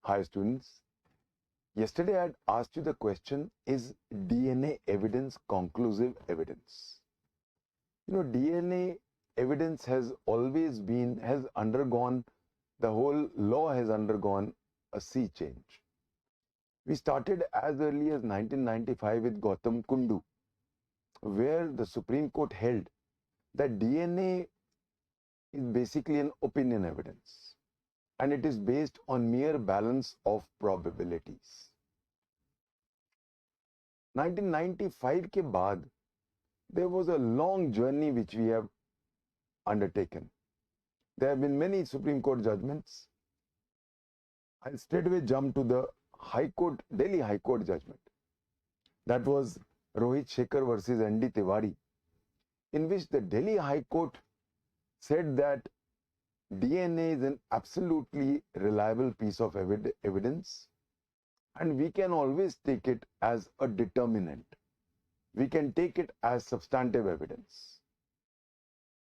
Hi students. Yesterday I had asked you the question, is DNA evidence conclusive evidence? DNA evidence has undergone, the whole law has undergone a sea change. We started as early as 1995 with Gautam Kundu, where the Supreme Court held that DNA is basically an opinion evidence and it is based on mere balance of probabilities. 1995 के बाद there was a long journey which we have undertaken. There have been many Supreme Court judgments. I'll straightaway jump to the High Court, Delhi High Court judgment. That was Rohit Shekhar versus N.D. Tiwari, in which the Delhi High Court said that DNA is an absolutely reliable piece of evidence and we can always take it as a determinant. We can take it as substantive evidence.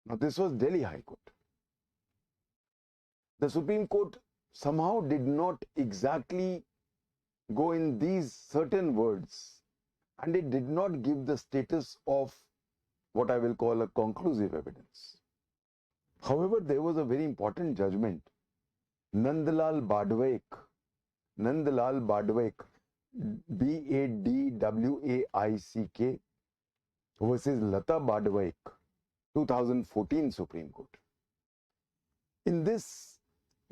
Now this was Delhi High Court. The Supreme Court somehow did not exactly go in these certain words and it did not give the status of what I will call a conclusive evidence. However, there was a very important judgment. Nandlal Badwaik, Badwaik versus Lata Badwaik, 2014 Supreme Court. In this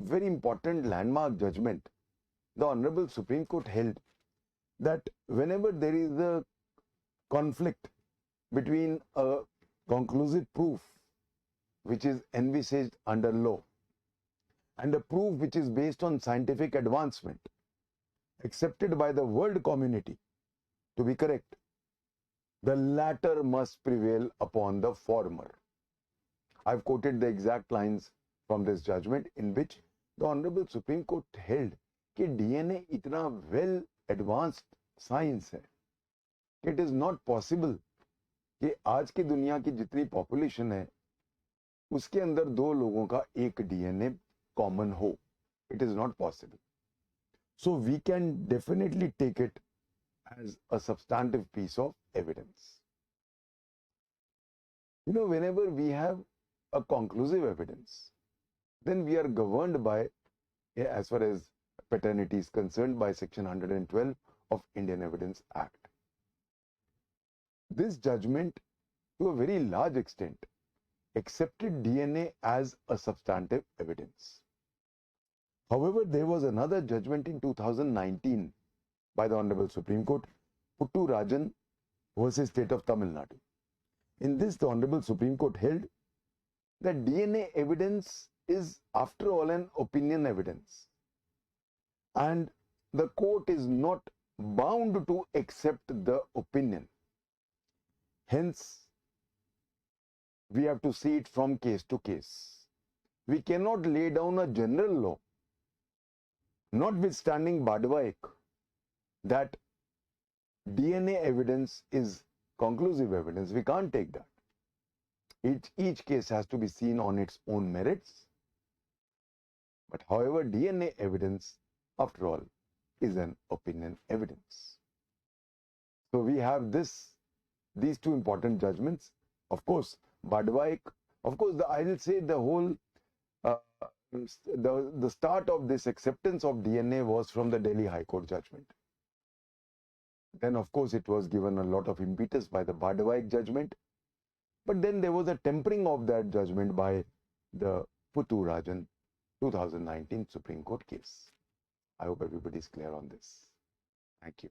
very important landmark judgment, the Honorable Supreme Court held that whenever there is a conflict between a conclusive proof which is envisaged under law and a proof which is based on scientific advancement accepted by the world community to be correct, the latter must prevail upon the former. I've quoted the exact lines from this judgment in which the Honorable Supreme Court held कि DNA इतना well advanced science है कि it is not possible कि आज की दुनिया की जितनी population है उसके अंदर दो लोगों का एक DNA common हो. It is not possible. So we can definitely take it as a substantive piece of evidence. Whenever we have a conclusive evidence, then we are governed by, as far as paternity is concerned, by Section 112 of Indian Evidence Act. This judgment, to a very large extent, accepted DNA as a substantive evidence. However, there was another judgment in 2019 by the Honorable Supreme Court, Puttu Rajan versus State of Tamil Nadu. In this, the Honorable Supreme Court held that DNA evidence is, after all, an opinion evidence. And the court is not bound to accept the opinion. Hence, we have to see it from case to case. We cannot lay down a general law, notwithstanding Badwaik, that DNA evidence is conclusive evidence. We can't take that. Each case has to be seen on its own merits. But however, DNA evidence, after all, is an opinion evidence. So we have these two important judgments. Of course, Badwaik, I will say the whole, the start of this acceptance of DNA was from the Delhi High Court judgment. Then, of course, it was given a lot of impetus by the Badwaik judgment. But then there was a tempering of that judgment by the Puttu Rajan 2019 Supreme Court case. I hope everybody is clear on this. Thank you.